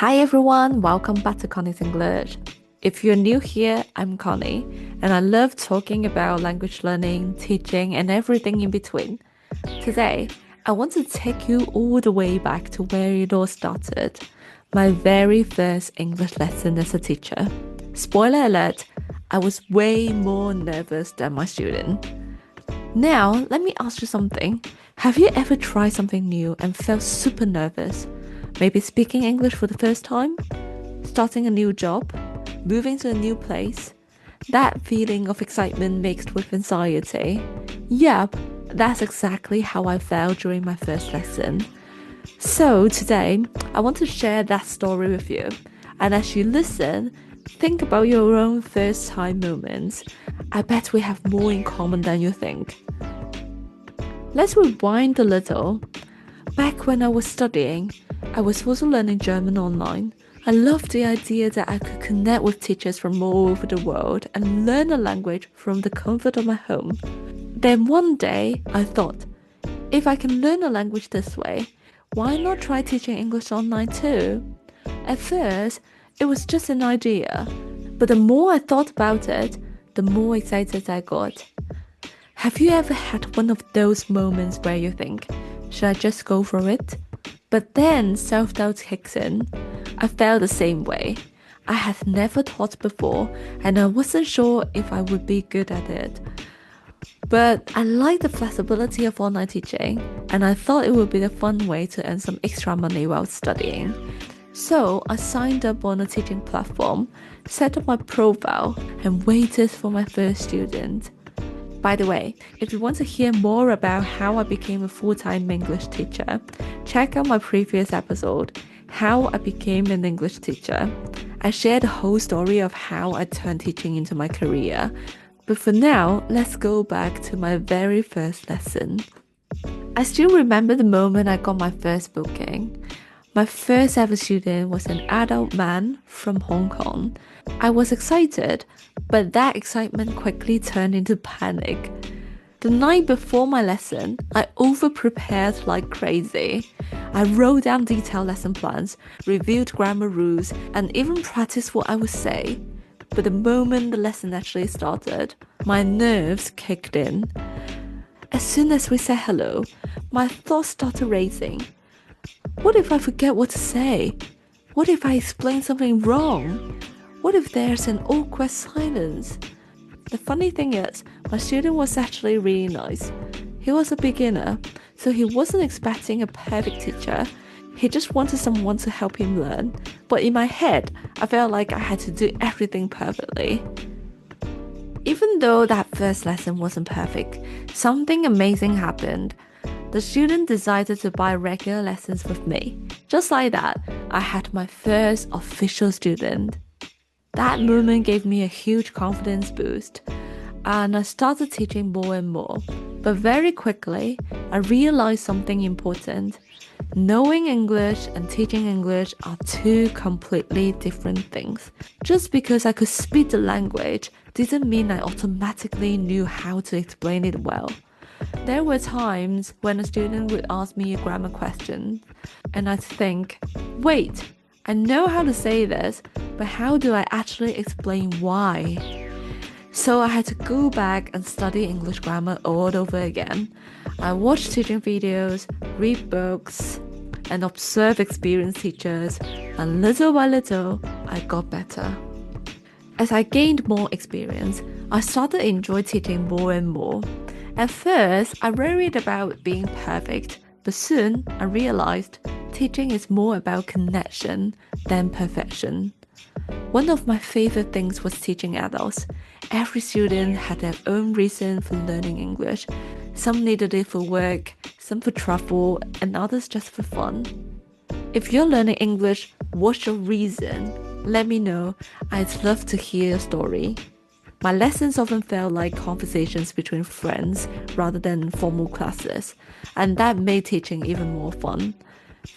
Hi everyone, welcome back to Connie's English. If you're new here, I'm Connie, and I love talking about language learning, teaching, and everything in between. Today, I want to take you all the way back to where it all started, my very first English lesson as a teacher. Spoiler alert, I was way more nervous than my student. Now, let me ask you something. Have you ever tried something new and felt super nervous? Maybe speaking English for the first time? Starting a new job? Moving to a new place? That feeling of excitement mixed with anxiety. Yep, that's exactly how I felt during my first lesson. So today, I want to share that story with you. And as you listen, think about your own first time moments. I bet we have more in common than you think. Let's rewind a little. Back when I was studying, I was also learning German online. I loved the idea that I could connect with teachers from all over the world and learn a language from the comfort of my home. Then one day, I thought, if I can learn a language this way, why not try teaching English online too? At first, it was just an idea, but the more I thought about it, the more excited I got. Have you ever had one of those moments where you think, should I just go for it? But then self-doubt kicks in. I felt the same way. I had never taught before, and I wasn't sure if I would be good at it. But I liked the flexibility of online teaching, and I thought it would be a fun way to earn some extra money while studying. So I signed up on a teaching platform, set up my profile, and waited for my first student. By the way, if you want to hear more about how I became a full-time English teacher, check out my previous episode, How I Became an English Teacher. I share the whole story of how I turned teaching into my career. But for now, let's go back to my very first lesson. I still remember the moment I got my first booking. My first ever student was an adult man from Hong Kong. I was excited, but that excitement quickly turned into panic. The night before my lesson, I over-prepared like crazy. I wrote down detailed lesson plans, reviewed grammar rules, and even practiced what I would say. But the moment the lesson actually started, my nerves kicked in. As soon as we said hello, my thoughts started racing. What if I forget what to say? What if I explain something wrong? What if there's an awkward silence? The funny thing is, my student was actually really nice. He was a beginner, so he wasn't expecting a perfect teacher. He just wanted someone to help him learn. But in my head, I felt like I had to do everything perfectly. Even though that first lesson wasn't perfect, something amazing happened. The student decided to buy regular lessons with me. Just like that, I had my first official student. That moment gave me a huge confidence boost, and I started teaching more and more. But very quickly, I realized something important. Knowing English and teaching English are two completely different things. Just because I could speak the language didn't mean I automatically knew how to explain it well. There were times when a student would ask me a grammar question, and I'd think, wait, I know how to say this, but how do I actually explain why? So I had to go back and study English grammar all over again. I watched teaching videos, read books, and observe experienced teachers, and little by little, I got better. As I gained more experience, I started to enjoy teaching more and more. At first, I worried about being perfect, but soon I realized teaching is more about connection than perfection. One of my favorite things was teaching adults. Every student had their own reason for learning English. Some needed it for work, some for travel, and others just for fun. If you're learning English, what's your reason? Let me know. I'd love to hear your story. My lessons often felt like conversations between friends rather than formal classes, and that made teaching even more fun.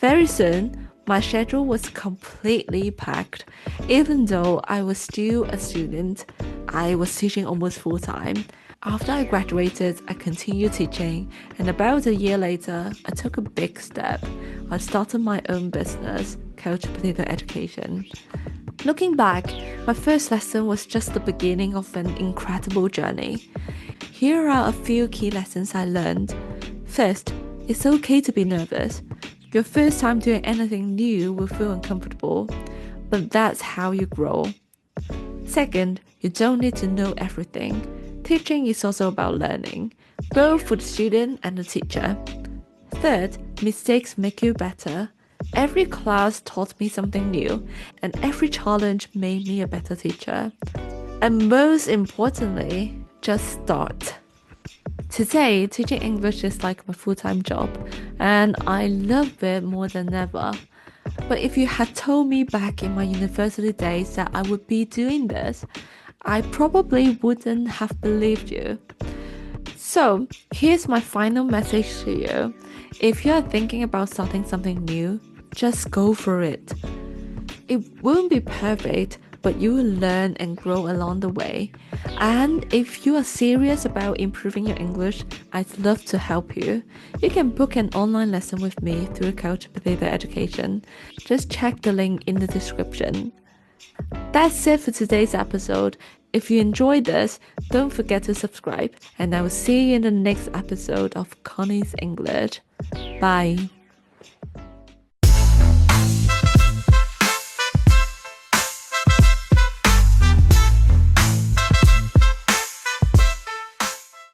Very soon, my schedule was completely packed. Even though I was still a student, I was teaching almost full-time. After I graduated, I continued teaching, and about a year later, I took a big step. I started my own business, coach Potato Education. Looking back, my first lesson was just the beginning of an incredible journey. Here are a few key lessons I learned. First, it's okay to be nervous. Your first time doing anything new will feel uncomfortable, but that's how you grow. Second, you don't need to know everything. Teaching is also about learning, both for the student and the teacher. Third, mistakes make you better. Every class taught me something new, and every challenge made me a better teacher. And most importantly, just start. Today, teaching English is like my full-time job, and I love it more than ever. But if you had told me back in my university days that I would be doing this, I probably wouldn't have believed you. So, here's my final message to you. If you are thinking about starting something new, just go for it. It won't be perfect, but you will learn and grow along the way. And if you are serious about improving your English, I'd love to help you. You can book an online lesson with me through Coach Potato Education. Just check the link in the description. That's it for today's episode. If you enjoyed this, don't forget to subscribe, and I will see you in the next episode of Connie's English. Bye.